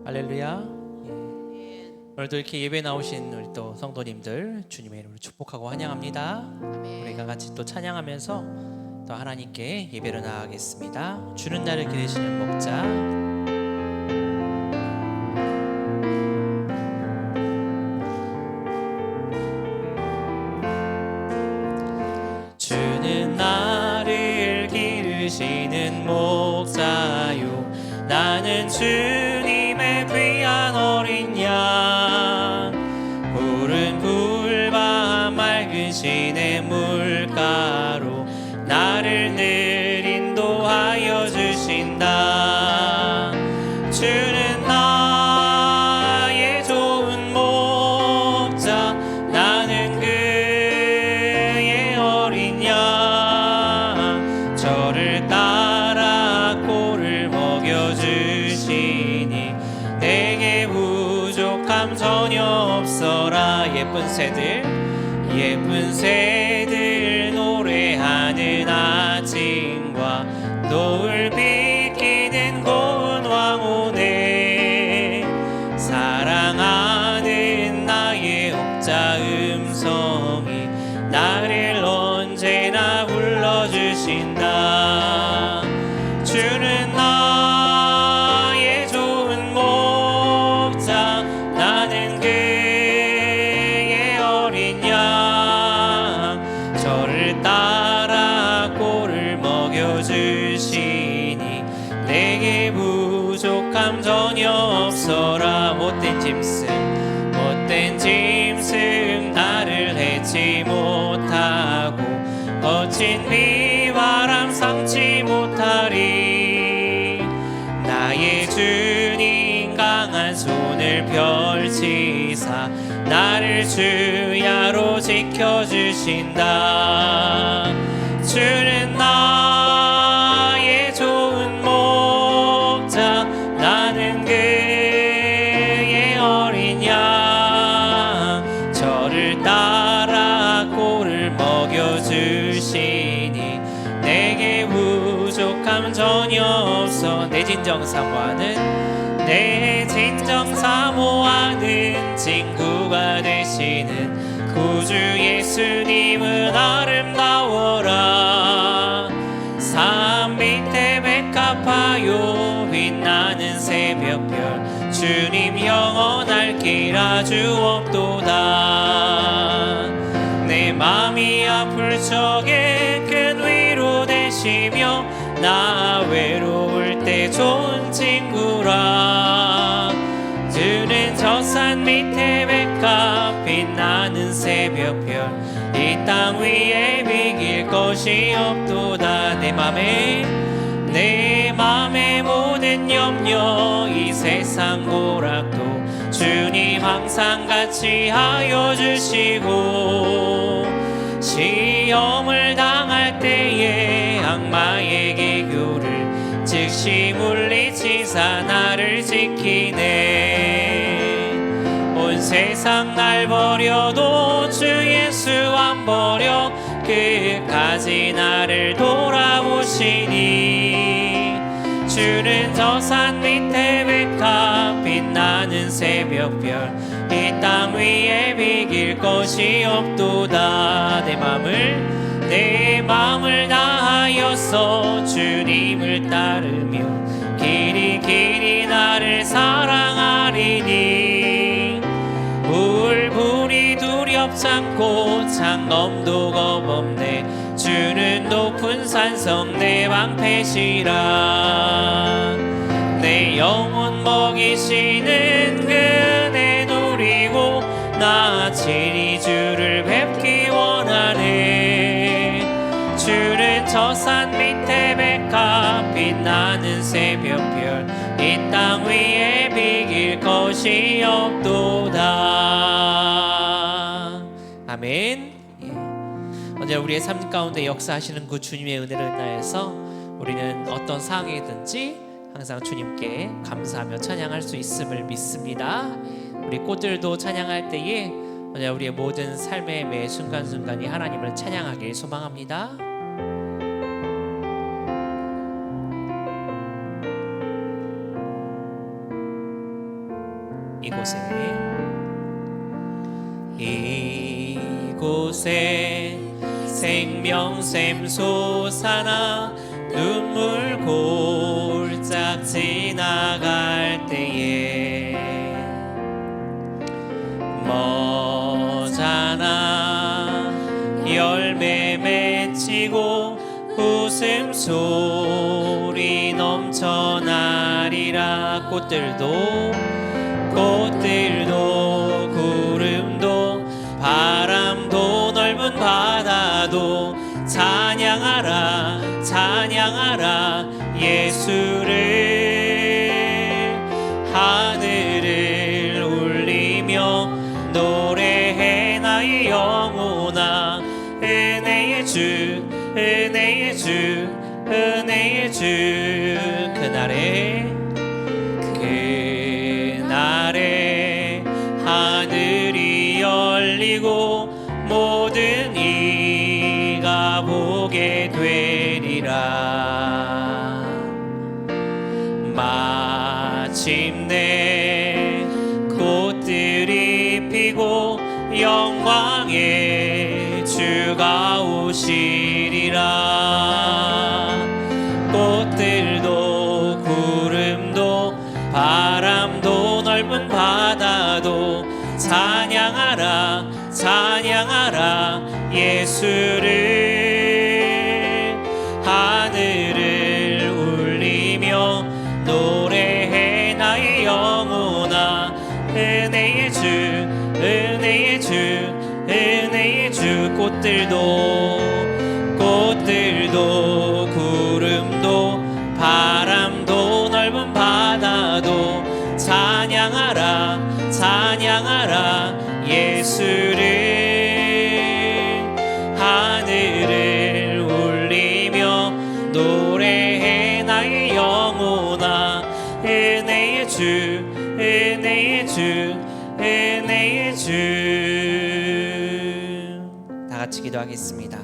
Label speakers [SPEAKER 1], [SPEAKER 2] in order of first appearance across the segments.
[SPEAKER 1] 할렐루야. 오늘도 이렇게 예배 나오신 우리 또 성도님들 주님의 이름으로 축복하고 환영합니다. 우리가 같이 또 찬양하면서 또 하나님께 예배로 나아가겠습니다. 주는 나를 기르시는 목자. 주는 나를 기르시는 목자요, 나는 주님의 귀한 어린 양. 푸른 풀과 맑은 시내 물가로 나를 늘 인도하여 주신다. 주는 나의 좋은 목자, 나는 그의 어린 양. 저를 따라 꼴을 먹여주시니 내게 부족함 전혀 없어라. 예쁜 새들 노래하는 아침과 노을 비키는 고운 황혼에 사랑하는 나의 목자 음성이 나를 언제나 불러주신다. 주는 나의 좋은 목자, 나는 그의 어린 양. 저를 따라 꼴을 먹여주시니 내게 부족함 전혀 없어라. 못된 짐승 나를 해치 못하고 거친 비바람 삼지 못하리. 나의 주님 강한 손을 펼치사 나를 주야로 지켜주신다. 주는 나의 좋은 목자, 나는 그의 어린 양. 저를 따라 꼴을 먹여주시니 내게 부족함 전혀 없어. 내 진정 사모하는 친구가 되시는 구주 예수님은 아름다워라. 산 밑에 백합화요 빛나는 새벽별, 주님 영원할 길 아주 없도다. 내 맘이 아플 적에 큰 위로 되시며 나 외로울 때 좋은 친구라. 주는 저 산 밑에 백합 빛나는 새벽별, 이 땅 위에 비길 것이 없도다. 내 맘의 모든 염려 이 세상 고락도 주님 항상 같이 하여 주시고, 시험을 당할 때에 악마의 기교를 즉시 물리치사 나를 지키네. 온 세상 날 버려도 주 예수 안 버려 끝까지 나를 돌아보시니. 주는 저 산 밑에 백합 빛나는 새벽별, 이 땅 위에 비길 것이 없도다. 내 맘을 다하여서 주님을 따르며 길이 나를 사랑하리니. 불이 두렵지 않고 창검도 겁없네. 주는 높은 산성 내 방패시라. 내 영혼 먹이시는 그네 누리고 나 질이 주를 뵙기 원하네. 주는 저 산 밑에 백합 빛나는 새벽별, 이 땅 위에 비길 것이 없도다. 아멘. 언제 우리의 삶 가운데 역사하시는 그 주님의 은혜를 인하여서 우리는 어떤 상황이든지 항상 주님께 감사하며 찬양할 수 있음을 믿습니다. 우리 꽃들도 찬양할 때에 우리의 모든 삶의 매 순간순간이 하나님을 찬양하길 소망합니다. 이곳에 생명샘 솟아나 눈물 골짝 지나갈 때에 머잖아 열매 맺히고 웃음소리 넘쳐나리라. 꽃들도 구름도 바람도 넓은 바다도 찬양하라 찬양하라 예수를. 하늘을 울리며 노래해 나의 영혼아. 은혜의 주 은혜의 주 은혜의 주. 그날에 하늘이 열리고 모든 이가 보게 되리라. 마침내 꽃들이 피고 영광의 주가 오시리라. 꽃들도 구름도 바람도 넓은 바다도 찬양하라 찬양하라 예수를. 하늘을 울리며 노래해 나의 영혼아. 은혜의 주 은혜의 주 은혜의 주. 꽃들도 구름도 바람도 넓은 바다도 찬양하라 찬양하라 예수를. 하늘을 울리며 노래해 나의 영혼아. 은혜의 주 은혜의 주 은혜의 주. 다 같이 기도하겠습니다.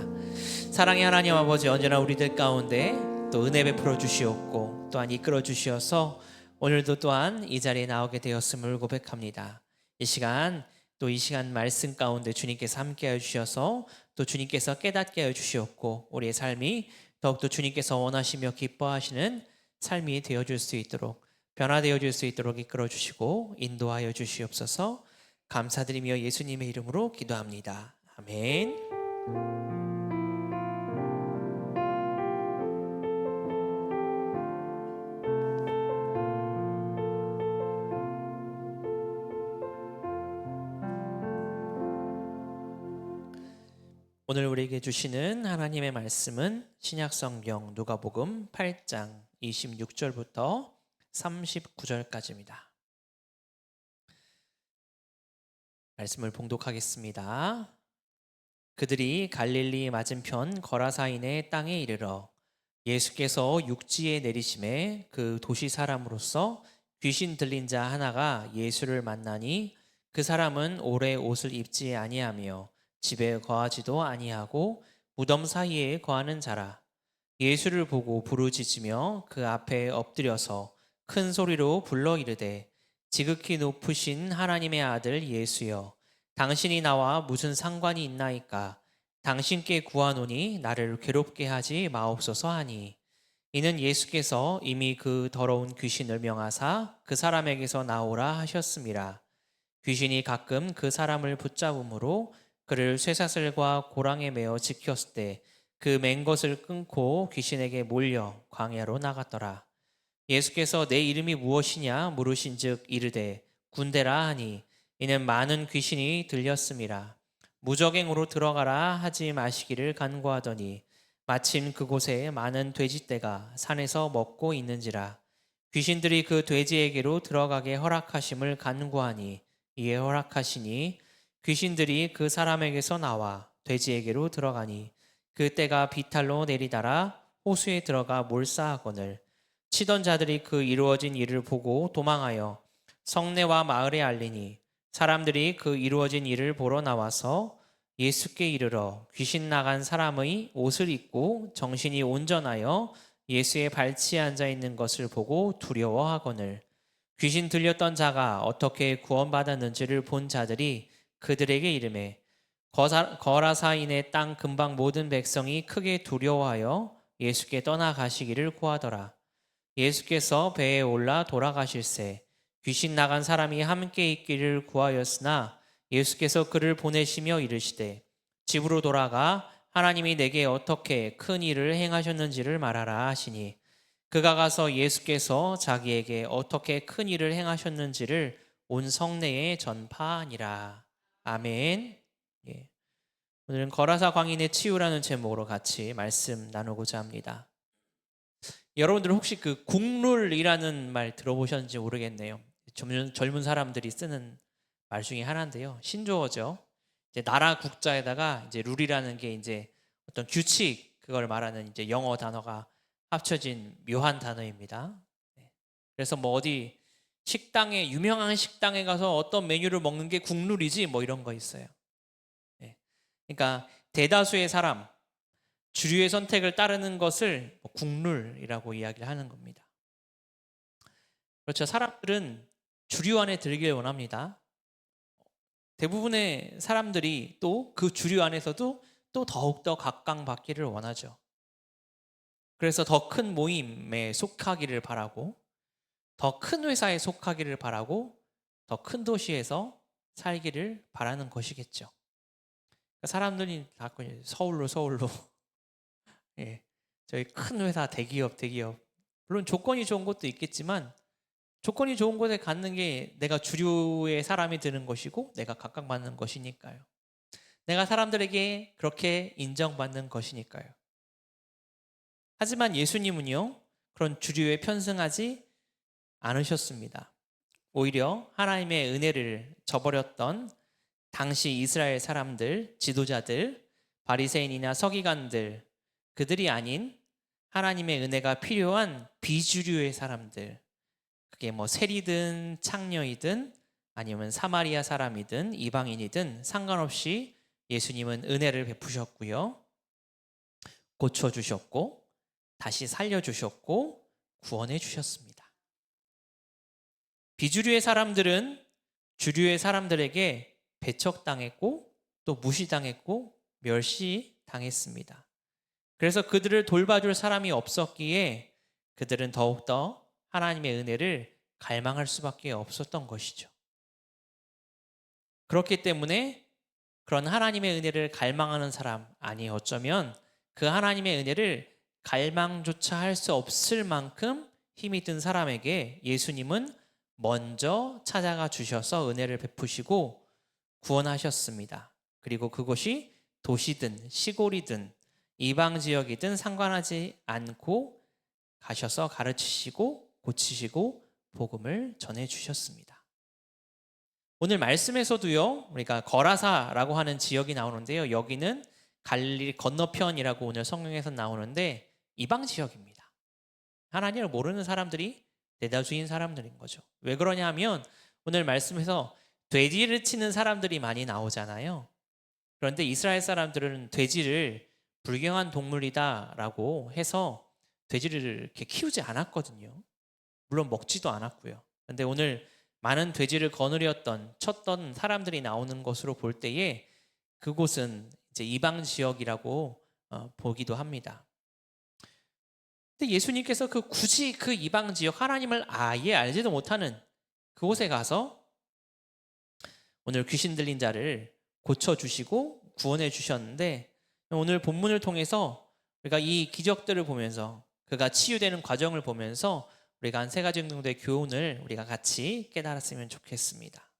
[SPEAKER 1] 사랑의 하나님 아버지, 언제나 우리들 가운데 또 은혜 베풀어 주시옵고 또한 이끌어 주시어서 오늘도 또한 이 자리에 나오게 되었음을 고백합니다. 이 시간 말씀 가운데 주님께서 함께하여 주셔서 또 주님께서 깨닫게 하여 주시옵고 우리의 삶이 더욱더 주님께서 원하시며 기뻐하시는 삶이 되어줄 수 있도록, 변화되어질 수 있도록 이끌어 주시고 인도하여 주시옵소서. 감사드리며 예수님의 이름으로 기도합니다. 아멘. 오늘 우리에게 주시는 하나님의 말씀은 신약성경 누가복음 8장 26절부터 39절까지입니다. 말씀을 봉독하겠습니다. 그들이 갈릴리 맞은편 거라사인의 땅에 이르러 예수께서 육지에 내리심에 그 도시 사람으로서 귀신 들린 자 하나가 예수를 만나니 그 사람은 오래 옷을 입지 아니하며 집에 거하지도 아니하고 무덤 사이에 거하는 자라. 예수를 보고 부르짖으며 그 앞에 엎드려서 큰 소리로 불러 이르되 지극히 높으신 하나님의 아들 예수여, 당신이 나와 무슨 상관이 있나이까? 당신께 구하노니 나를 괴롭게 하지 마옵소서 하니, 이는 예수께서 이미 그 더러운 귀신을 명하사 그 사람에게서 나오라 하셨음이라. 귀신이 가끔 그 사람을 붙잡음으로 그를 쇠사슬과 고랑에 매어 지켰을 때 그 맨 것을 끊고 귀신에게 몰려 광야로 나갔더라. 예수께서 내 이름이 무엇이냐 물으신즉 이르되 군대라 하니, 이는 많은 귀신이 들렸음이라. 무적행으로 들어가라 하지 마시기를 간구하더니 마침 그곳에 많은 돼지떼가 산에서 먹고 있는지라. 귀신들이 그 돼지에게로 들어가게 허락하심을 간구하니 이에 허락하시니 귀신들이 그 사람에게서 나와 돼지에게로 들어가니 그 떼가 비탈로 내리달아 호수에 들어가 몰사하거늘 치던 자들이 그 이루어진 일을 보고 도망하여 성내와 마을에 알리니 사람들이 그 이루어진 일을 보러 나와서 예수께 이르러 귀신 나간 사람의 옷을 입고 정신이 온전하여 예수의 발치에 앉아 있는 것을 보고 두려워하거늘 귀신 들렸던 자가 어떻게 구원받았는지를 본 자들이 그들에게 이르매 거라사인의 땅 근방 모든 백성이 크게 두려워하여 예수께 떠나가시기를 구하더라. 예수께서 배에 올라 돌아가실새 귀신 나간 사람이 함께 있기를 구하였으나 예수께서 그를 보내시며 이르시되 집으로 돌아가 하나님이 내게 어떻게 큰 일을 행하셨는지를 말하라 하시니 그가 가서 예수께서 자기에게 어떻게 큰 일을 행하셨는지를 온 성내에 전파하니라. 아멘. 예. 오늘은 거라사 광인의 치유라는 제목으로 같이 말씀 나누고자 합니다. 여러분들 혹시 그 국룰이라는 말 들어보셨는지 모르겠네요. 젊은 사람들이 쓰는 말 중에 하나인데요. 신조어죠. 이제 나라 국자에다가 이제 룰이라는 게 이제 어떤 규칙 그걸 말하는 이제 영어 단어가 합쳐진 묘한 단어입니다. 그래서 뭐 어디 식당에 유명한 식당에 가서 어떤 메뉴를 먹는 게 국룰이지 뭐 이런 거 있어요. 그러니까 대다수의 사람 주류의 선택을 따르는 것을 국룰이라고 이야기를 하는 겁니다. 그렇죠. 사람들은 주류 안에 들길 원합니다. 대부분의 사람들이 또 그 주류 안에서도 또 더욱더 각광받기를 원하죠. 그래서 더 큰 모임에 속하기를 바라고, 더 큰 회사에 속하기를 바라고, 더 큰 도시에서 살기를 바라는 것이겠죠. 사람들이 자꾸 서울로 예, 저희 큰 회사 대기업 물론 조건이 좋은 곳도 있겠지만 조건이 좋은 곳에 갖는 게 내가 주류의 사람이 되는 것이고 내가 각광받는 것이니까요. 내가 사람들에게 그렇게 인정받는 것이니까요. 하지만 예수님은요, 그런 주류에 편승하지 않으셨습니다. 오히려 하나님의 은혜를 저버렸던 당시 이스라엘 사람들, 지도자들, 바리새인이나 서기관들, 그들이 아닌 하나님의 은혜가 필요한 비주류의 사람들, 그게 뭐 세리든 창녀이든 아니면 사마리아 사람이든 이방인이든 상관없이 예수님은 은혜를 베푸셨고요. 고쳐주셨고 다시 살려주셨고 구원해 주셨습니다. 비주류의 사람들은 주류의 사람들에게 배척당했고 또 무시당했고 멸시당했습니다. 그래서 그들을 돌봐줄 사람이 없었기에 그들은 더욱더 하나님의 은혜를 갈망할 수밖에 없었던 것이죠. 그렇기 때문에 그런 하나님의 은혜를 갈망하는 사람, 아니 어쩌면 그 하나님의 은혜를 갈망조차 할 수 없을 만큼 힘이 든 사람에게 예수님은 먼저 찾아가 주셔서 은혜를 베푸시고 구원하셨습니다. 그리고 그것이 도시든 시골이든 이방 지역이든 상관하지 않고 가셔서 가르치시고 고치시고 복음을 전해 주셨습니다. 오늘 말씀에서도요, 우리가 거라사라고 하는 지역이 나오는데요, 여기는 갈릴리 건너편이라고 오늘 성경에서 나오는데 이방 지역입니다. 하나님을 모르는 사람들이 대다수인 사람들인 거죠. 왜 그러냐 하면 오늘 말씀에서 돼지를 치는 사람들이 많이 나오잖아요. 그런데 이스라엘 사람들은 돼지를 불경한 동물이다라고 해서 돼지를 이렇게 키우지 않았거든요. 물론 먹지도 않았고요. 그런데 오늘 많은 돼지를 거느렸던 쳤던 사람들이 나오는 것으로 볼 때에 그곳은 이제 이방 지역이라고 보기도 합니다. 근데 예수님께서 굳이 그 이방 지역 하나님을 아예 알지도 못하는 그곳에 가서 오늘 귀신 들린 자를 고쳐주시고 구원해 주셨는데 오늘 본문을 통해서 우리가 이 기적들을 보면서 그가 치유되는 과정을 보면서 우리가 한 세 가지 정도의 교훈을 우리가 같이 깨달았으면 좋겠습니다.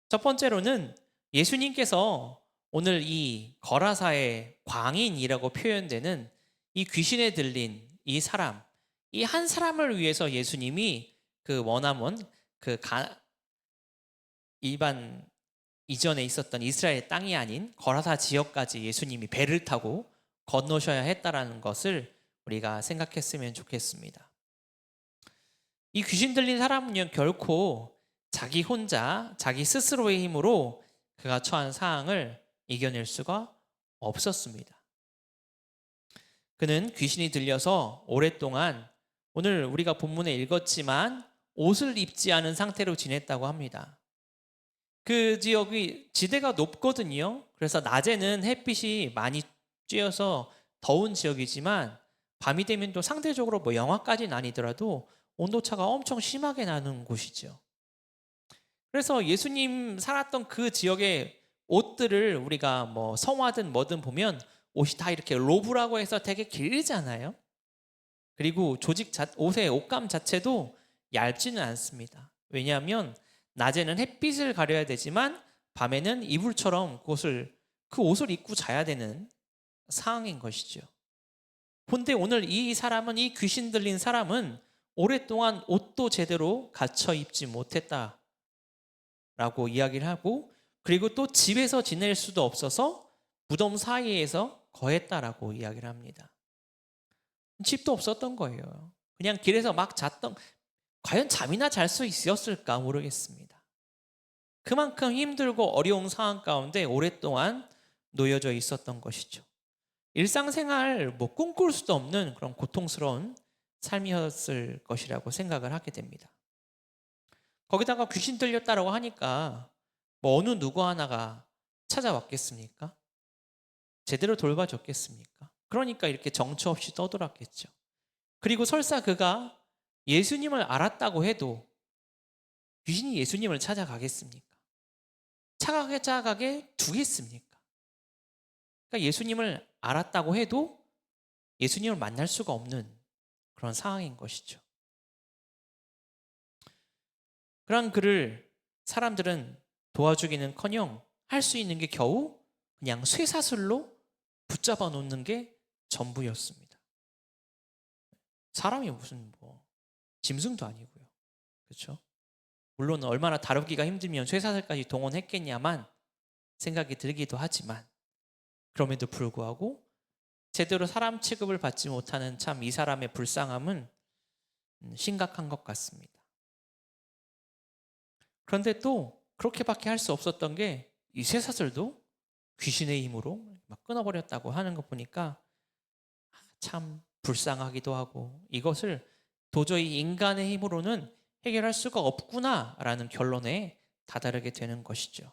[SPEAKER 1] 첫 번째로는 예수님께서 오늘 이 거라사의 광인이라고 표현되는 이 귀신에 들린 이 사람, 이 한 사람을 위해서 예수님이 그 머나먼 일반 이전에 있었던 이스라엘 땅이 아닌 거라사 지역까지 예수님이 배를 타고 건너셔야 했다라는 것을 우리가 생각했으면 좋겠습니다. 이 귀신 들린 사람은요, 결코 자기 혼자 자기 스스로의 힘으로 그가 처한 상황을 이겨낼 수가 없었습니다. 그는 귀신이 들려서 오랫동안 오늘 우리가 본문에 읽었지만 옷을 입지 않은 상태로 지냈다고 합니다. 그 지역이 지대가 높거든요. 그래서 낮에는 햇빛이 많이 쬐어서 더운 지역이지만 밤이 되면 또 상대적으로 뭐 영하까지는 아니더라도 온도차가 엄청 심하게 나는 곳이죠. 그래서 예수님 살았던 그 지역의 옷들을 우리가 뭐 성화든 뭐든 보면 옷이 다 이렇게 로브라고 해서 되게 길잖아요. 그리고 옷의 옷감 자체도 얇지는 않습니다. 왜냐하면 낮에는 햇빛을 가려야 되지만 밤에는 이불처럼 그 옷을 입고 자야 되는 상황인 것이죠. 근데 오늘 이 귀신 들린 사람은 오랫동안 옷도 제대로 갖춰 입지 못했다라고 이야기를 하고, 그리고 또 집에서 지낼 수도 없어서 무덤 사이에서 거했다라고 이야기를 합니다. 집도 없었던 거예요. 그냥 길에서 막 과연 잠이나 잘 수 있었을까 모르겠습니다. 그만큼 힘들고 어려운 상황 가운데 오랫동안 놓여져 있었던 것이죠. 일상생활 꿈꿀 수도 없는 그런 고통스러운 삶이었을 것이라고 생각을 하게 됩니다. 거기다가 귀신 들렸다라고 하니까 어느 누구 하나가 찾아왔겠습니까? 제대로 돌봐줬겠습니까? 그러니까 이렇게 정처 없이 떠돌았겠죠. 그리고 설사 그가 예수님을 알았다고 해도 귀신이 예수님을 찾아가겠습니까? 찾아가게 두겠습니까? 그러니까 예수님을 알았다고 해도 예수님을 만날 수가 없는 그런 상황인 것이죠. 그런 그를 사람들은 도와주기는커녕 할 수 있는 게 겨우 그냥 쇠사슬로 붙잡아 놓는 게 전부였습니다. 사람이 무슨 짐승도 아니고요. 그렇죠? 물론 얼마나 다루기가 힘들면 쇠사슬까지 동원했겠냐만 생각이 들기도 하지만, 그럼에도 불구하고 제대로 사람 취급을 받지 못하는 참 이 사람의 불쌍함은 심각한 것 같습니다. 그런데 또 그렇게밖에 할 수 없었던 게 이 쇠사슬도 귀신의 힘으로 막 끊어버렸다고 하는 거 보니까 참 불쌍하기도 하고, 이것을 도저히 인간의 힘으로는 해결할 수가 없구나라는 결론에 다다르게 되는 것이죠.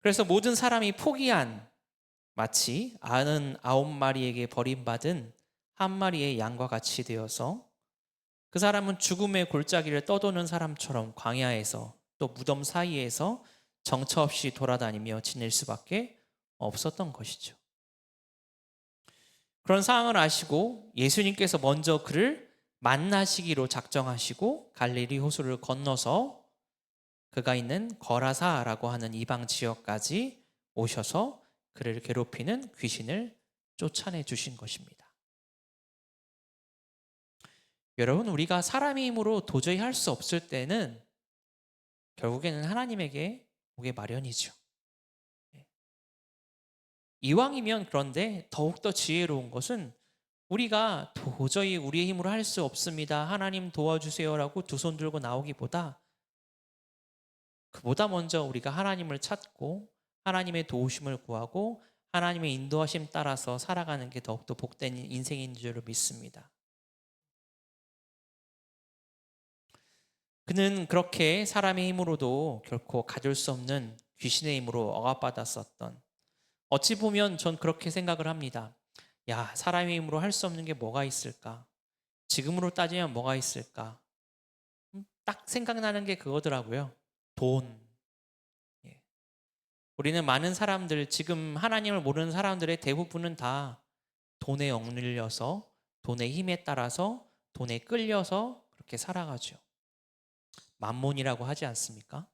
[SPEAKER 1] 그래서 모든 사람이 포기한, 마치 99마리에게 버림받은 한 마리의 양과 같이 되어서 그 사람은 죽음의 골짜기를 떠도는 사람처럼 광야에서 또 무덤 사이에서 정처 없이 돌아다니며 지낼 수밖에 없었던 것이죠. 그런 상황을 아시고 예수님께서 먼저 그를 만나시기로 작정하시고 갈릴리 호수를 건너서 그가 있는 거라사라고 하는 이방 지역까지 오셔서 그를 괴롭히는 귀신을 쫓아내 주신 것입니다. 여러분, 우리가 사람의 힘으로 도저히 할 수 없을 때는 결국에는 하나님에게 오게 마련이죠. 이왕이면, 그런데 더욱더 지혜로운 것은 우리가 도저히 우리의 힘으로 할 수 없습니다, 하나님 도와주세요라고 두 손 들고 나오기보다, 그보다 먼저 우리가 하나님을 찾고 하나님의 도우심을 구하고 하나님의 인도하심 따라서 살아가는 게 더욱더 복된 인생인 줄 믿습니다. 그는 그렇게 사람의 힘으로도 결코 가둘 수 없는 귀신의 힘으로 억압받았었던, 어찌 보면 전 그렇게 생각을 합니다. 야, 사람의 힘으로 할 수 없는 게 뭐가 있을까? 지금으로 따지면 뭐가 있을까? 딱 생각나는 게 그거더라고요. 돈. 예. 우리는 많은 사람들, 지금 하나님을 모르는 사람들의 대부분은 다 돈에 억눌려서, 돈의 힘에 따라서, 돈에 끌려서 그렇게 살아가죠. 만몬이라고 하지 않습니까?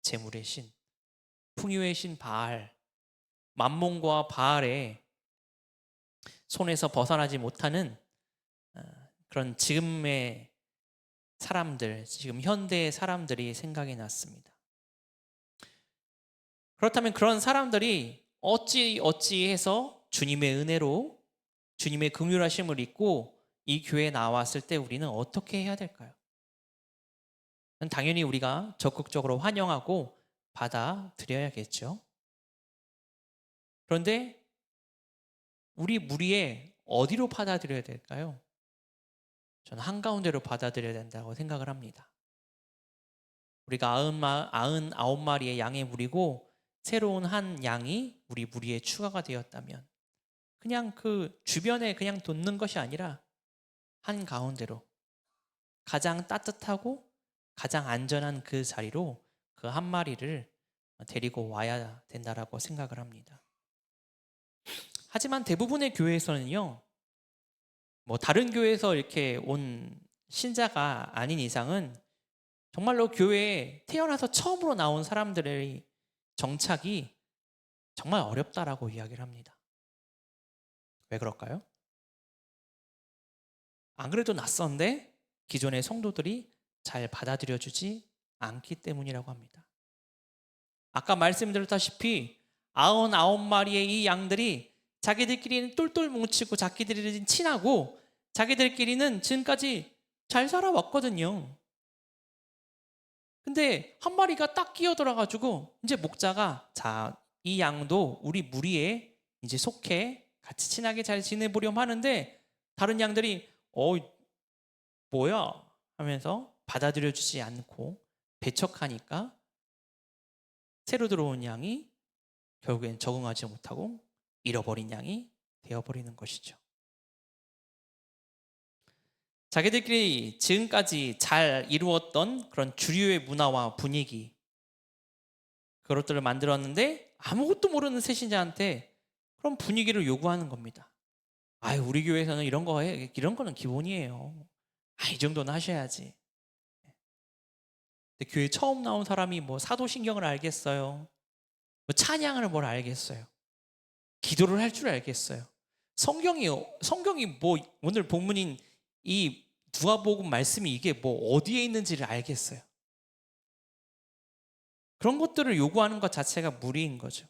[SPEAKER 1] 재물의 신, 풍요의 신 바알, 만몬과 바알의 손에서 벗어나지 못하는 그런 지금의 사람들, 지금 현대의 사람들이 생각이 났습니다. 그렇다면 그런 사람들이 어찌해서 주님의 은혜로 주님의 긍휼하심을 입고 이 교회에 나왔을 때 우리는 어떻게 해야 될까요? 당연히 우리가 적극적으로 환영하고 받아들여야겠죠. 그런데 우리 무리에 어디로 받아들여야 될까요? 저는 한가운데로 받아들여야 된다고 생각을 합니다. 우리가 99마리의 양의 무리고 새로운 한 양이 우리 무리에 추가가 되었다면 그냥 그 주변에 그냥 돋는 것이 아니라 한가운데로 가장 따뜻하고 가장 안전한 그 자리로 그 한 마리를 데리고 와야 된다라고 생각을 합니다. 하지만 대부분의 교회에서는요, 뭐 다른 교회에서 이렇게 온 신자가 아닌 이상은 정말로 교회에 태어나서 처음으로 나온 사람들의 정착이 정말 어렵다라고 이야기를 합니다. 왜 그럴까요? 안 그래도 낯선데 기존의 성도들이 잘 받아들여주지 않기 때문이라고 합니다. 아까 말씀드렸다시피 99마리의 이 양들이 자기들끼리는 똘똘 뭉치고 자기들끼리는 친하고 자기들끼리는 지금까지 잘 살아왔거든요. 근데 한 마리가 딱 끼어들어가지고 이제 목자가 자, 이 양도 우리 무리에 이제 속해 같이 친하게 잘 지내보려고 하는데 다른 양들이 뭐야 하면서 받아들여주지 않고 배척하니까 새로 들어온 양이 결국엔 적응하지 못하고 잃어버린 양이 되어버리는 것이죠. 자기들끼리 지금까지 잘 이루었던 그런 주류의 문화와 분위기 그것들을 만들었는데 아무것도 모르는 새신자한테 그런 분위기를 요구하는 겁니다. 우리 교회에서는 이런 거는 기본이에요. 이 정도는 하셔야지. 근데 교회 처음 나온 사람이 뭐 사도신경을 알겠어요? 뭐 찬양을 뭘 알겠어요? 기도를 할 줄 알겠어요? 성경이 뭐 오늘 본문인 이 누가복음 말씀이 이게 뭐 어디에 있는지를 알겠어요? 그런 것들을 요구하는 것 자체가 무리인 거죠.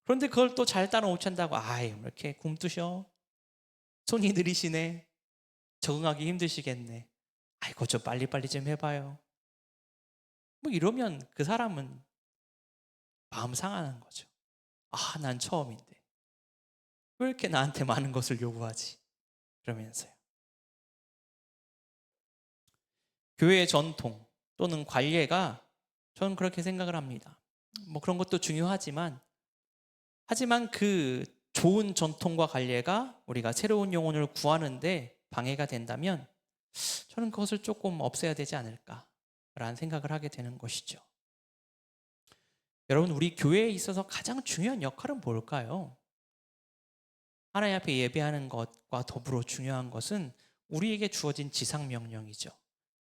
[SPEAKER 1] 그런데 그걸 또 잘 따라오신다고 이렇게 굼뜨셔? 손이 느리시네. 적응하기 힘드시겠네. 아이고 좀 빨리빨리 좀 해봐요. 뭐 이러면 그 사람은 마음 상하는 거죠. 난 처음인데 왜 이렇게 나한테 많은 것을 요구하지? 그러면서요. 교회의 전통 또는 관례가 저는 그렇게 생각을 합니다. 뭐 그런 것도 중요하지만 하지만 그 좋은 전통과 관례가 우리가 새로운 영혼을 구하는데 방해가 된다면 저는 그것을 조금 없애야 되지 않을까라는 생각을 하게 되는 것이죠. 여러분, 우리 교회에 있어서 가장 중요한 역할은 뭘까요? 하나님 앞에 예배하는 것과 더불어 중요한 것은 우리에게 주어진 지상 명령이죠.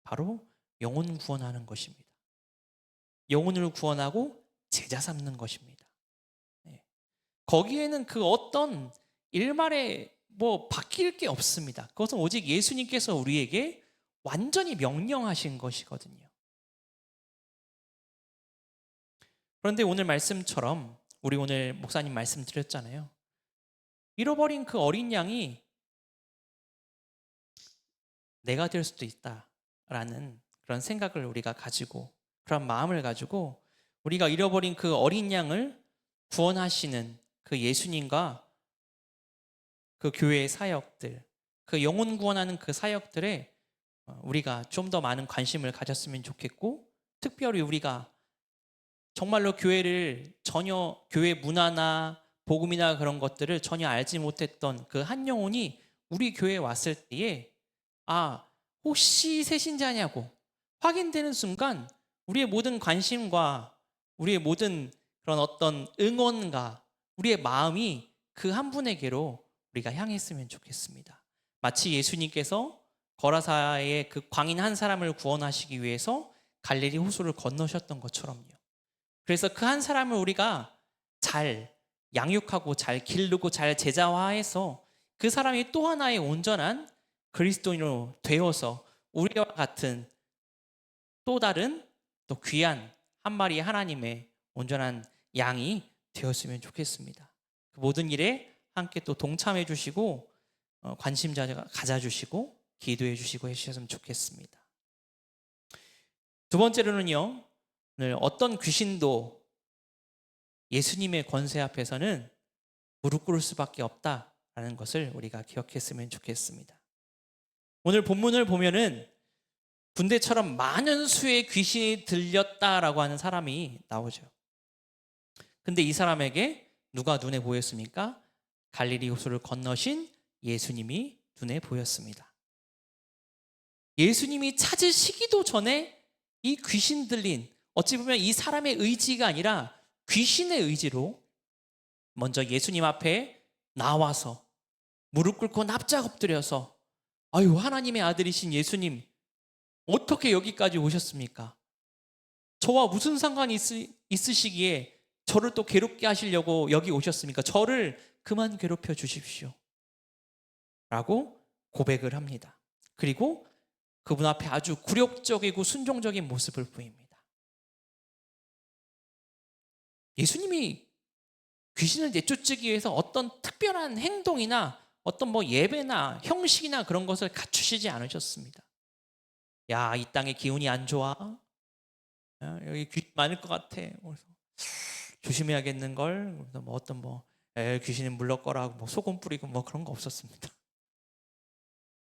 [SPEAKER 1] 바로 영혼 구원하는 것입니다. 영혼을 구원하고 제자 삼는 것입니다. 거기에는 그 어떤 일말에 뭐 바뀔 게 없습니다. 그것은 오직 예수님께서 우리에게 완전히 명령하신 것이거든요. 그런데 오늘 말씀처럼 우리 오늘 목사님 말씀 드렸잖아요. 잃어버린 그 어린 양이 내가 될 수도 있다라는 그런 생각을 우리가 가지고 그런 마음을 가지고 우리가 잃어버린 그 어린 양을 구원하시는 그 예수님과 그 교회의 사역들, 그 영혼 구원하는 그 사역들에 우리가 좀 더 많은 관심을 가졌으면 좋겠고 특별히 우리가 정말로 교회를 전혀 교회 문화나 복음이나 그런 것들을 전혀 알지 못했던 그 한 영혼이 우리 교회에 왔을 때에 혹시 새신자냐고 확인되는 순간 우리의 모든 관심과 우리의 모든 그런 어떤 응원과 우리의 마음이 그 한 분에게로 우리가 향했으면 좋겠습니다. 마치 예수님께서 거라사의 그 광인 한 사람을 구원하시기 위해서 갈릴리 호수를 건너셨던 것처럼요. 그래서 그 한 사람을 우리가 잘 양육하고 잘 기르고 잘 제자화해서 그 사람이 또 하나의 온전한 그리스도인으로 되어서 우리와 같은 또 다른 또 귀한 한 마리의 하나님의 온전한 양이 되었으면 좋겠습니다. 그 모든 일에 함께 또 동참해 주시고 관심 가져주시고 기도해 주시고 해주셨으면 좋겠습니다. 두 번째로는요, 오늘 어떤 귀신도 예수님의 권세 앞에서는 무릎 꿇을 수밖에 없다라는 것을 우리가 기억했으면 좋겠습니다. 오늘 본문을 보면은 군대처럼 많은 수의 귀신이 들렸다라고 하는 사람이 나오죠. 근데 이 사람에게 누가 눈에 보였습니까? 갈릴리 호수를 건너신 예수님이 눈에 보였습니다. 예수님이 찾으시기도 전에 이 귀신 들린, 어찌 보면 이 사람의 의지가 아니라 귀신의 의지로 먼저 예수님 앞에 나와서 무릎 꿇고 납작 엎드려서, 아유, 하나님의 아들이신 예수님, 어떻게 여기까지 오셨습니까? 저와 무슨 상관이 있으시기에 저를 또 괴롭게 하시려고 여기 오셨습니까? 저를 그만 괴롭혀 주십시오 라고 고백을 합니다. 그리고 그분 앞에 아주 굴욕적이고 순종적인 모습을 보입니다. 예수님이 귀신을 내쫓기 위해서 어떤 특별한 행동이나 어떤 뭐 예배나 형식이나 그런 것을 갖추시지 않으셨습니다. 야, 이 땅에 기운이 안 좋아. 여기 귀신 많을 것 같아. 그래서 조심해야겠는걸. 그래서 뭐 어떤 귀신은 물러거라고 뭐 소금 뿌리고 뭐 그런 거 없었습니다.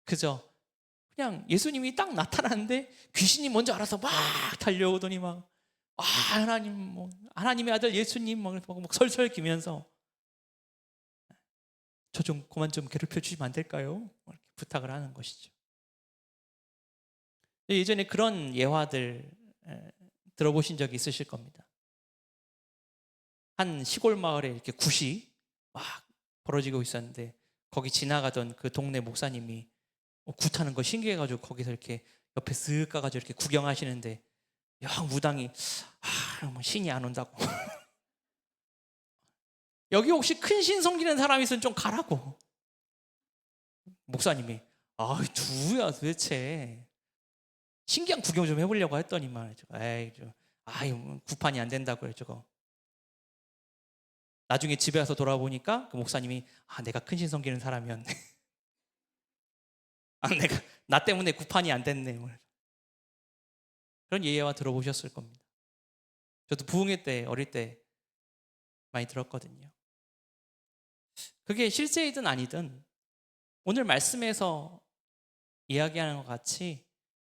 [SPEAKER 1] 그죠? 그냥 예수님이 딱 나타나는데 귀신이 먼저 알아서 막 달려오더니 막 하나님 뭐 하나님의 아들 예수님 막 설설 기면서 저 좀 그만 좀 괴롭혀 주시면 안 될까요? 이렇게 부탁을 하는 것이죠. 예전에 그런 예화들 들어보신 적이 있으실 겁니다. 한 시골 마을에 이렇게 굿이 막 벌어지고 있었는데 거기 지나가던 그 동네 목사님이 굿하는 거 신기해가지고 거기서 이렇게 옆에 쓱 가가지고 이렇게 구경하시는데 영 무당이 신이 안 온다고 여기 혹시 큰 신 섬기는 사람이 있으면 좀 가라고. 목사님이 누구야 도대체, 신기한 구경 좀 해보려고 했더니만 에이 구판이 안 된다고 저거. 나중에 집에 와서 돌아보니까 그 목사님이 내가 큰 신 섬기는 사람이었네. 나 때문에 구판이 안 됐네. 그런 예화 들어보셨을 겁니다. 저도 부흥회 때 어릴 때 많이 들었거든요. 그게 실제이든 아니든 오늘 말씀에서 이야기하는 것 같이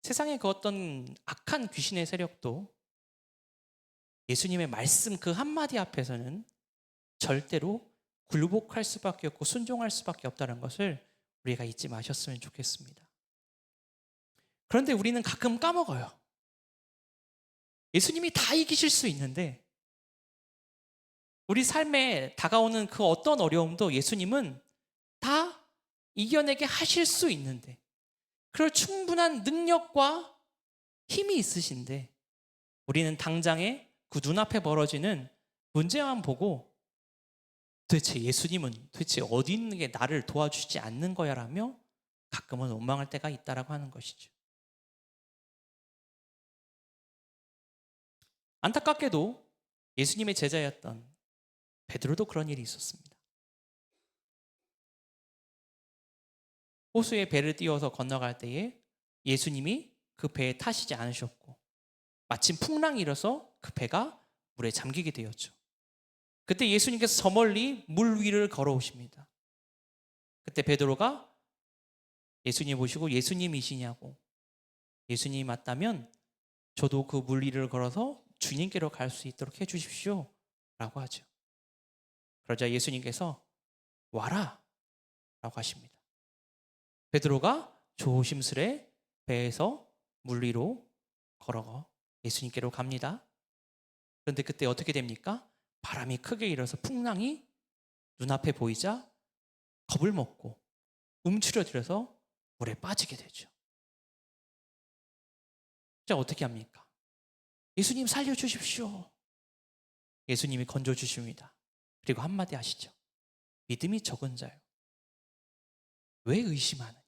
[SPEAKER 1] 세상의 그 어떤 악한 귀신의 세력도 예수님의 말씀 그 한마디 앞에서는 절대로 굴복할 수밖에 없고 순종할 수밖에 없다는 것을 우리가 잊지 마셨으면 좋겠습니다. 그런데 우리는 가끔 까먹어요. 예수님이 다 이기실 수 있는데 우리 삶에 다가오는 그 어떤 어려움도 예수님은 다 이겨내게 하실 수 있는데, 그럴 충분한 능력과 힘이 있으신데 우리는 당장에 그 눈앞에 벌어지는 문제만 보고 도대체 예수님은 도대체 어디 있는 게 나를 도와주지 않는 거야 라며 가끔은 원망할 때가 있다라고 하는 것이죠. 안타깝게도 예수님의 제자였던 베드로도 그런 일이 있었습니다. 호수에 배를 띄워서 건너갈 때에 예수님이 그 배에 타시지 않으셨고 마침 풍랑이 일어서 그 배가 물에 잠기게 되었죠. 그때 예수님께서 저 멀리 물 위를 걸어오십니다. 그때 베드로가 예수님 보시고 예수님이시냐고, 예수님이 맞다면 저도 그 물 위를 걸어서 주님께로 갈 수 있도록 해주십시오 라고 하죠. 그러자 예수님께서 와라 라고 하십니다. 베드로가 조심스레 배에서 물 위로 걸어가 예수님께로 갑니다. 그런데 그때 어떻게 됩니까? 바람이 크게 일어서 풍랑이 눈앞에 보이자 겁을 먹고 움츠러들어서 물에 빠지게 되죠. 자, 어떻게 합니까? 예수님 살려주십시오. 예수님이 건져주십니다. 그리고 한마디 하시죠. 믿음이 적은 자요, 왜 의심하느냐.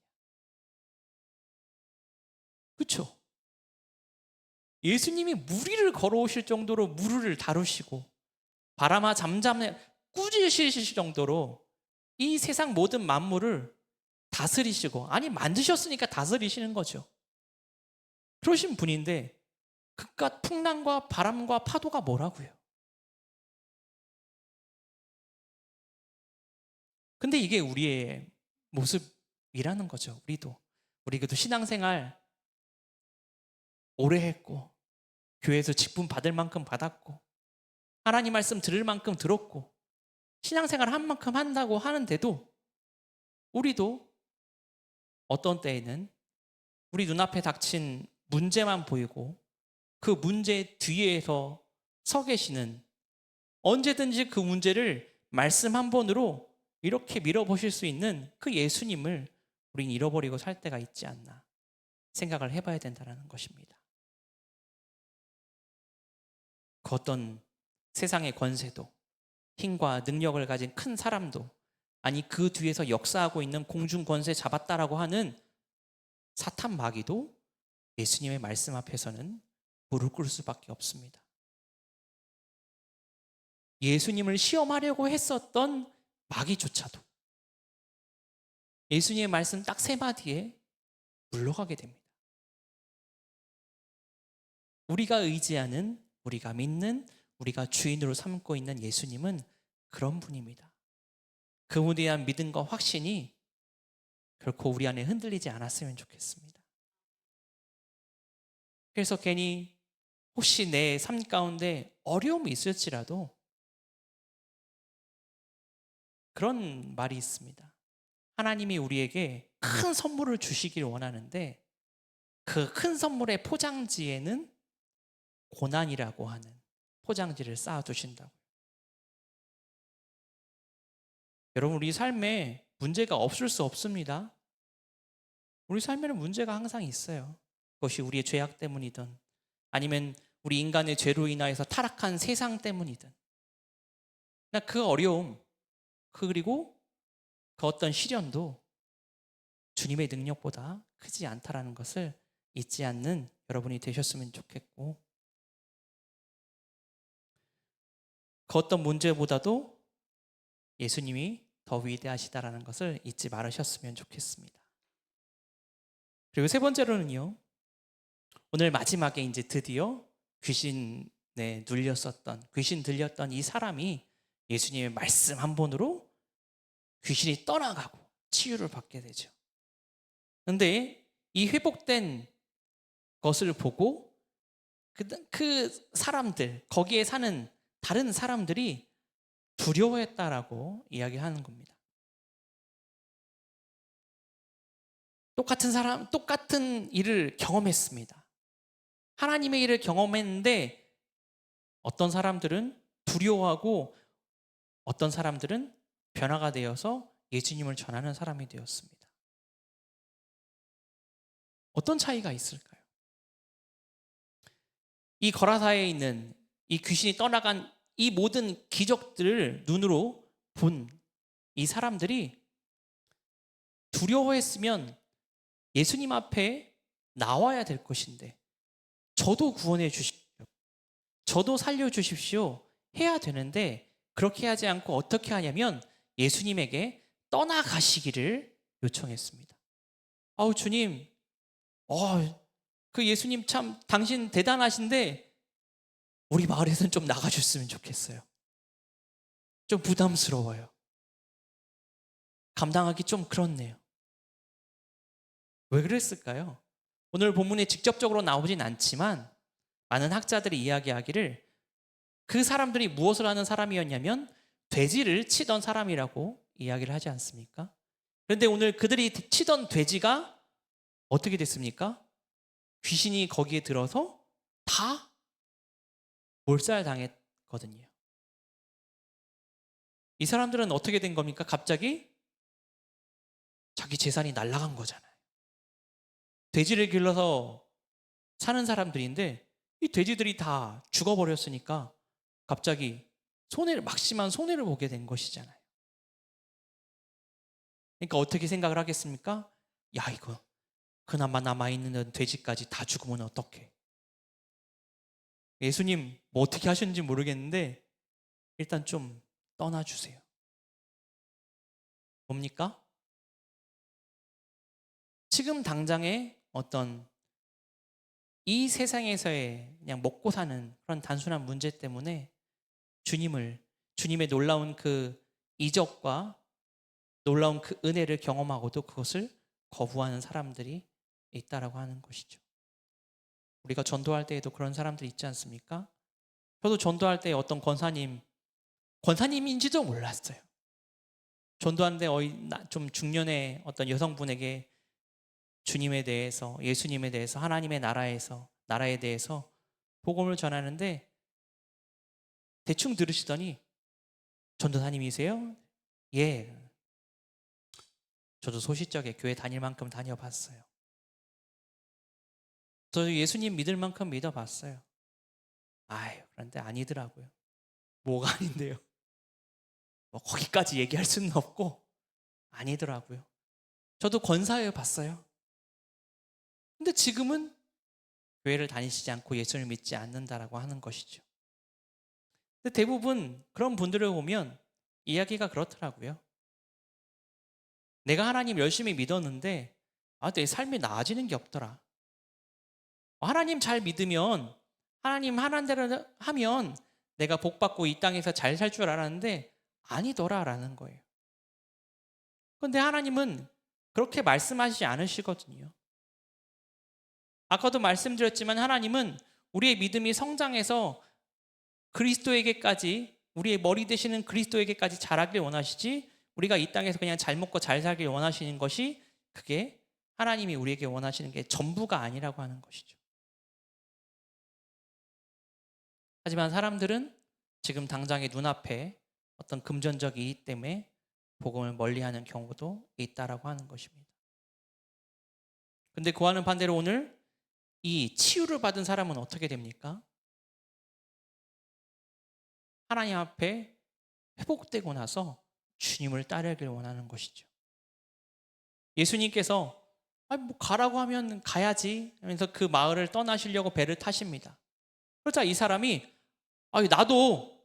[SPEAKER 1] 그렇죠? 예수님이 물 위를 걸어오실 정도로 물을 다루시고 바람아 잠잠해 꾸짖으실 정도로 이 세상 모든 만물을 다스리시고, 아니 만드셨으니까 다스리시는 거죠. 그러신 분인데 그깟 풍랑과 바람과 파도가 뭐라고요? 근데 이게 우리의 모습이라는 거죠. 우리도 우리 그래도 신앙생활 오래 했고 교회에서 직분 받을 만큼 받았고 하나님 말씀 들을 만큼 들었고 신앙생활 한 만큼 한다고 하는데도 우리도 어떤 때에는 우리 눈앞에 닥친 문제만 보이고 그 문제 뒤에서 서 계시는, 언제든지 그 문제를 말씀 한 번으로 이렇게 밀어보실 수 있는 그 예수님을 우린 잃어버리고 살 때가 있지 않나 생각을 해봐야 된다는 것입니다. 그 어떤 세상의 권세도 힘과 능력을 가진 큰 사람도, 아니 그 뒤에서 역사하고 있는 공중 권세 잡았다라고 하는 사탄 마귀도 예수님의 말씀 앞에서는 무릎 꿇을 수밖에 없습니다. 예수님을 시험하려고 했었던 마귀조차도 예수님의 말씀 딱 3마디에 물러가게 됩니다. 우리가 의지하는, 우리가 믿는, 우리가 주인으로 삼고 있는 예수님은 그런 분입니다. 그분에 대한 믿음과 확신이 결코 우리 안에 흔들리지 않았으면 좋겠습니다. 그래서 괜히 혹시 내 삶 가운데 어려움이 있을지라도 그런 말이 있습니다. 하나님이 우리에게 큰 선물을 주시기를 원하는데 그 큰 선물의 포장지에는 고난이라고 하는 포장지를 쌓아두신다고요. 여러분, 우리 삶에 문제가 없을 수 없습니다. 우리 삶에는 문제가 항상 있어요. 그것이 우리의 죄악 때문이든 아니면 우리 인간의 죄로 인하여서 타락한 세상 때문이든, 그 어려움 그리고 그 어떤 시련도 주님의 능력보다 크지 않다라는 것을 잊지 않는 여러분이 되셨으면 좋겠고, 그 어떤 문제보다도 예수님이 더 위대하시다라는 것을 잊지 말으셨으면 좋겠습니다. 그리고 3번째로는요, 오늘 마지막에 이제 드디어 귀신에 눌렸었던, 귀신 들렸던 이 사람이 예수님의 말씀 한 번으로 귀신이 떠나가고 치유를 받게 되죠. 그런데 이 회복된 것을 보고 그 사람들, 거기에 사는 다른 사람들이 두려워했다라고 이야기하는 겁니다. 똑같은 일을 경험했습니다. 하나님의 일을 경험했는데 어떤 사람들은 두려워하고 어떤 사람들은 변화가 되어서 예수님을 전하는 사람이 되었습니다. 어떤 차이가 있을까요? 이 거라사에 있는 이 귀신이 떠나간 이 모든 기적들을 눈으로 본 이 사람들이 두려워했으면 예수님 앞에 나와야 될 것인데, 저도 구원해 주십시오, 저도 살려 주십시오 해야 되는데 그렇게 하지 않고 어떻게 하냐면 예수님에게 떠나가시기를 요청했습니다. 아우 주님, 그 예수님 참 당신 대단하신데 우리 마을에서는 좀 나가줬으면 좋겠어요. 좀 부담스러워요. 감당하기 좀 그렇네요. 왜 그랬을까요? 오늘 본문에 직접적으로 나오진 않지만 많은 학자들이 이야기하기를 그 사람들이 무엇을 하는 사람이었냐면 돼지를 치던 사람이라고 이야기를 하지 않습니까? 그런데 오늘 그들이 치던 돼지가 어떻게 됐습니까? 귀신이 거기에 들어서 다 몰살당했거든요. 이 사람들은 어떻게 된 겁니까? 갑자기 자기 재산이 날아간 거잖아요. 돼지를 길러서 사는 사람들인데 이 돼지들이 다 죽어버렸으니까 갑자기 막심한 손해를 보게 된 것이잖아요. 그러니까 어떻게 생각을 하겠습니까? 야, 이거 그나마 남아있는 돼지까지 다 죽으면 어떡해? 예수님 뭐 어떻게 하셨는지 모르겠는데 일단 좀 떠나주세요. 뭡니까? 지금 당장의 어떤 이 세상에서의 그냥 먹고 사는 그런 단순한 문제 때문에 주님의 놀라운 그 이적과 놀라운 그 은혜를 경험하고도 그것을 거부하는 사람들이 있다라고 하는 것이죠. 우리가 전도할 때에도 그런 사람들이 있지 않습니까? 저도 전도할 때 어떤 권사님인지도 몰랐어요. 전도하는데 좀 중년의 어떤 여성분에게 주님에 대해서, 예수님에 대해서, 하나님의 나라에 대해서 복음을 전하는데 대충 들으시더니 전도사님이세요? 예. 저도 소시적에 교회 다닐 만큼 다녀봤어요. 저도 예수님 믿을 만큼 믿어봤어요. 아유, 그런데 아니더라고요. 뭐가 아닌데요? 뭐 거기까지 얘기할 수는 없고 아니더라고요. 저도 권사해 봤어요. 근데 지금은 교회를 다니시지 않고 예수를 믿지 않는다라고 하는 것이죠. 근데 대부분 그런 분들을 보면 이야기가 그렇더라고요. 내가 하나님 열심히 믿었는데 내 삶이 나아지는 게 없더라. 하나님 잘 믿으면 하나님 하는 대로 하면 내가 복 받고 이 땅에서 잘 살 줄 알았는데 아니더라라는 거예요. 그런데 하나님은 그렇게 말씀하시지 않으시거든요. 아까도 말씀드렸지만 하나님은 우리의 믿음이 성장해서 그리스도에게까지, 우리의 머리 되시는 그리스도에게까지 자라길 원하시지, 우리가 이 땅에서 그냥 잘 먹고 잘 살길 원하시는 것이, 그게 하나님이 우리에게 원하시는 게 전부가 아니라고 하는 것이죠. 하지만 사람들은 지금 당장의 눈앞에 어떤 금전적이 있기 때문에 복음을 멀리하는 경우도 있다라고 하는 것입니다. 근데 그와는 반대로 오늘 이 치유를 받은 사람은 어떻게 됩니까? 하나님 앞에 회복되고 나서 주님을 따르길 원하는 것이죠. 예수님께서 뭐 가라고 하면 가야지 하면서 그 마을을 떠나시려고 배를 타십니다. 그러자 이 사람이 나도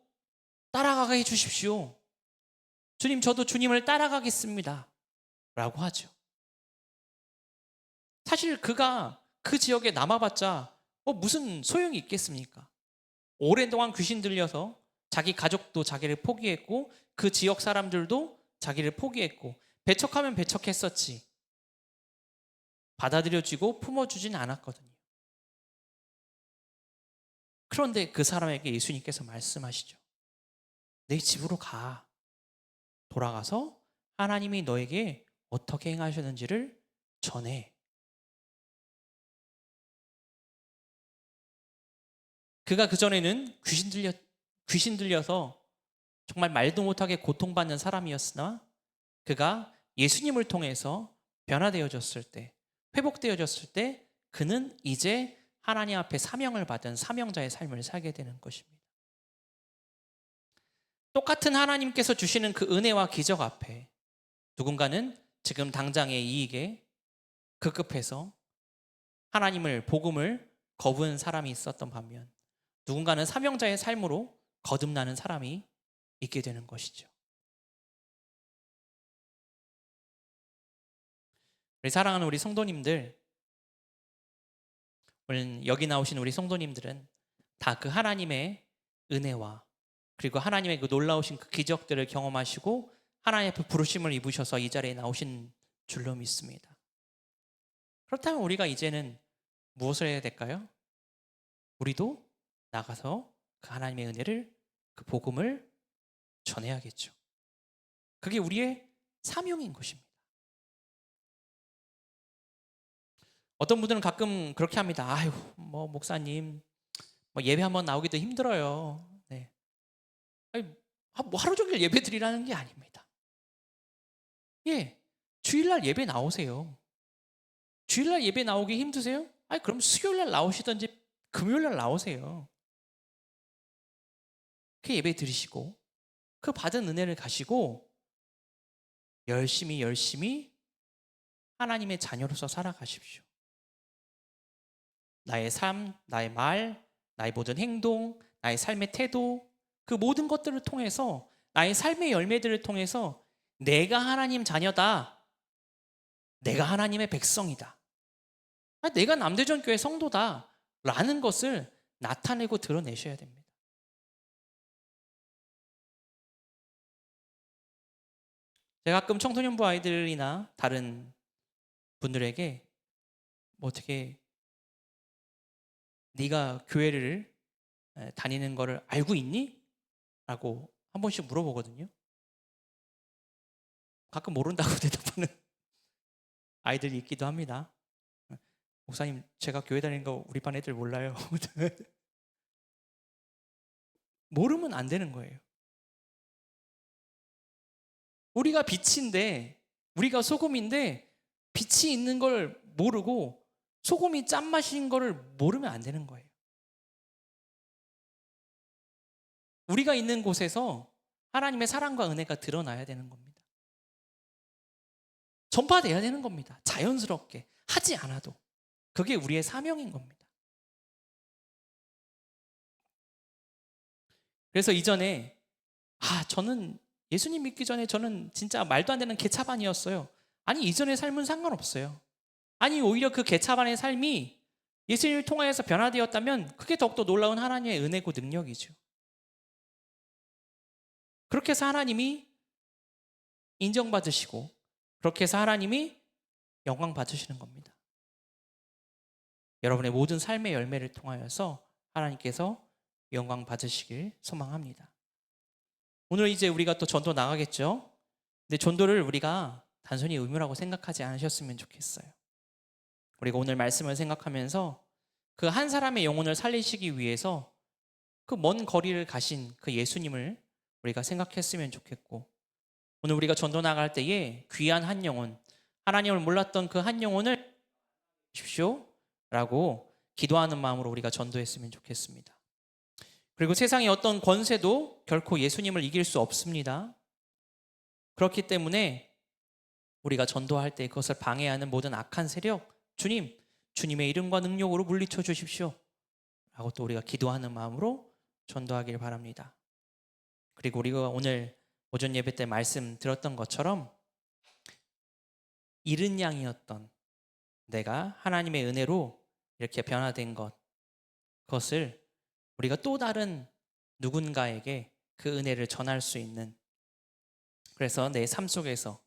[SPEAKER 1] 따라가게 해주십시오. 주님, 저도 주님을 따라가겠습니다. 라고 하죠. 사실 그가 그 지역에 남아봤자 무슨 소용이 있겠습니까? 오랜 동안 귀신 들려서 자기 가족도 자기를 포기했고 그 지역 사람들도 자기를 포기했고 배척하면 배척했었지 받아들여지고 품어주진 않았거든요. 그런데 그 사람에게 예수님께서 말씀하시죠. 내 집으로 가. 돌아가서 하나님이 너에게 어떻게 행하셨는지를 전해. 그가 그전에는 귀신 들려서 정말 말도 못하게 고통받는 사람이었으나 그가 예수님을 통해서 변화되어졌을 때, 회복되어졌을 때 그는 이제 하나님 앞에 사명을 받은 사명자의 삶을 살게 되는 것입니다. 똑같은 하나님께서 주시는 그 은혜와 기적 앞에 누군가는 지금 당장의 이익에 급급해서 하나님을, 복음을 거부한 사람이 있었던 반면 누군가는 사명자의 삶으로 거듭나는 사람이 있게 되는 것이죠. 우리 사랑하는 우리 성도님들, 오늘 여기 나오신 우리 성도님들은 다 그 하나님의 은혜와 그리고 하나님의 그 놀라우신 그 기적들을 경험하시고 하나님 앞에 부르심을 입으셔서 이 자리에 나오신 줄로 믿습니다. 그렇다면 우리가 이제는 무엇을 해야 될까요? 우리도 나가서 그 하나님의 은혜를, 그 복음을 전해야겠죠. 그게 우리의 사명인 것입니다. 어떤 분들은 가끔 그렇게 합니다. 아유, 목사님, 예배 한번 나오기도 힘들어요. 네. 아니, 하루 종일 예배 드리라는 게 아닙니다. 예, 주일날 예배 나오세요. 주일날 예배 나오기 힘드세요? 그럼 수요일날 나오시든지 금요일날 나오세요. 그 예배 드리시고 그 받은 은혜를 가시고 열심히 하나님의 자녀로서 살아가십시오. 나의 삶, 나의 말, 나의 모든 행동, 나의 삶의 태도, 그 모든 것들을 통해서, 나의 삶의 열매들을 통해서 내가 하나님 자녀다, 내가 하나님의 백성이다, 내가 남대전 교회 성도다 라는 것을 나타내고 드러내셔야 됩니다. 제가 가끔 청소년부 아이들이나 다른 분들에게 뭐 어떻게 네가 교회를 다니는 거를 알고 있니? 라고 한 번씩 물어보거든요. 가끔 모른다고 대답하는 아이들이 있기도 합니다. 목사님, 제가 교회 다니는 거 우리 반 애들 몰라요. 모르면 안 되는 거예요. 우리가 빛인데, 우리가 소금인데 빛이 있는 걸 모르고 소금이 짠맛인 거를 모르면 안 되는 거예요. 우리가 있는 곳에서 하나님의 사랑과 은혜가 드러나야 되는 겁니다. 전파돼야 되는 겁니다. 자연스럽게 하지 않아도. 그게 우리의 사명인 겁니다. 그래서 이전에 저는 예수님 믿기 전에 저는 진짜 말도 안 되는 개차반이었어요. 아니, 이전의 삶은 상관없어요. 아니, 오히려 그 개차반의 삶이 예수님을 통하여서 변화되었다면 그게 더욱더 놀라운 하나님의 은혜고 능력이죠. 그렇게 해서 하나님이 인정받으시고 그렇게 해서 하나님이 영광 받으시는 겁니다. 여러분의 모든 삶의 열매를 통하여서 하나님께서 영광 받으시길 소망합니다. 오늘 이제 우리가 또 전도 나가겠죠? 근데 전도를 우리가 단순히 의무라고 생각하지 않으셨으면 좋겠어요. 우리가 오늘 말씀을 생각하면서 그 한 사람의 영혼을 살리시기 위해서 그 먼 거리를 가신 그 예수님을 우리가 생각했으면 좋겠고, 오늘 우리가 전도 나갈 때에 귀한 한 영혼, 하나님을 몰랐던 그 한 영혼을 주십시오 라고 기도하는 마음으로 우리가 전도했으면 좋겠습니다. 그리고 세상의 어떤 권세도 결코 예수님을 이길 수 없습니다. 그렇기 때문에 우리가 전도할 때 그것을 방해하는 모든 악한 세력, 주님의 이름과 능력으로 물리쳐 주십시오 라고 또 우리가 기도하는 마음으로 전도하길 바랍니다. 그리고 우리가 오늘 오전 예배 때 말씀 들었던 것처럼 잃은 양이었던 내가 하나님의 은혜로 이렇게 변화된 것, 그것을 우리가 또 다른 누군가에게 그 은혜를 전할 수 있는, 그래서 내 삶 속에서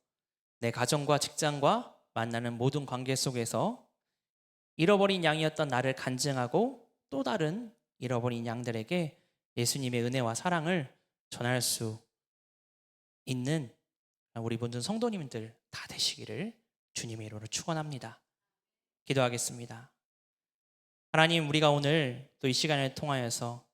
[SPEAKER 1] 내 가정과 직장과 만나는 모든 관계 속에서 잃어버린 양이었던 나를 간증하고 또 다른 잃어버린 양들에게 예수님의 은혜와 사랑을 전할 수 있는 우리 모든 성도님들 다 되시기를 주님의 이름으로 축원합니다. 기도하겠습니다. 하나님, 우리가 오늘 또 이 시간을 통하여서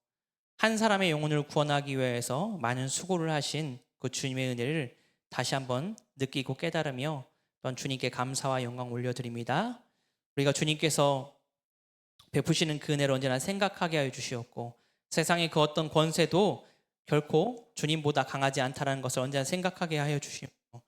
[SPEAKER 1] 한 사람의 영혼을 구원하기 위해서 많은 수고를 하신 그 주님의 은혜를 다시 한번 느끼고 깨달으며 또한 주님께 감사와 영광 올려드립니다. 우리가 주님께서 베푸시는 그 은혜를 언제나 생각하게 하여 주시옵고, 세상의 그 어떤 권세도 결코 주님보다 강하지 않다는 것을 언제나 생각하게 하여 주시옵고,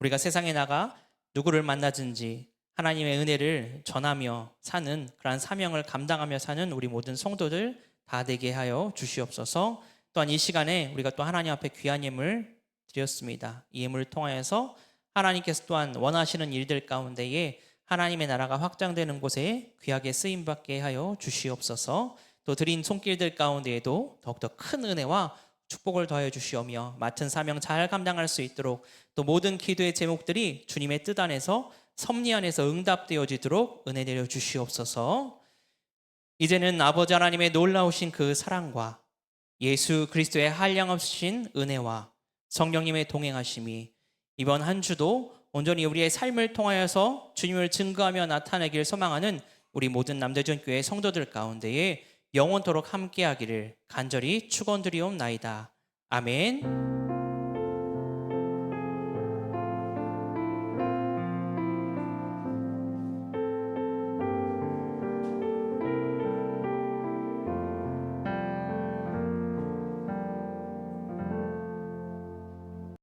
[SPEAKER 1] 우리가 세상에 나가 누구를 만나든지 하나님의 은혜를 전하며 사는 그러한 사명을 감당하며 사는 우리 모든 성도들 다 되게 하여 주시옵소서. 또한 이 시간에 우리가 또 하나님 앞에 귀한 예물 드렸습니다. 이 예물을 통하여서 하나님께서 또한 원하시는 일들 가운데에 하나님의 나라가 확장되는 곳에 귀하게 쓰임받게 하여 주시옵소서. 또 드린 손길들 가운데에도 더욱더 큰 은혜와 축복을 더하여 주시오며 맡은 사명 잘 감당할 수 있도록 또 모든 기도의 제목들이 주님의 뜻 안에서 섭리 안에서 응답되어지도록 은혜 내려 주시옵소서. 이제는 아버지 하나님의 놀라우신 그 사랑과 예수 그리스도의 한량없으신 은혜와 성령님의 동행하심이 이번 한 주도 온전히 우리의 삶을 통하여서 주님을 증거하며 나타내길 소망하는 우리 모든 남대전 교회 성도들 가운데에 영원토록 함께하기를 간절히 축원드리옵나이다. 아멘.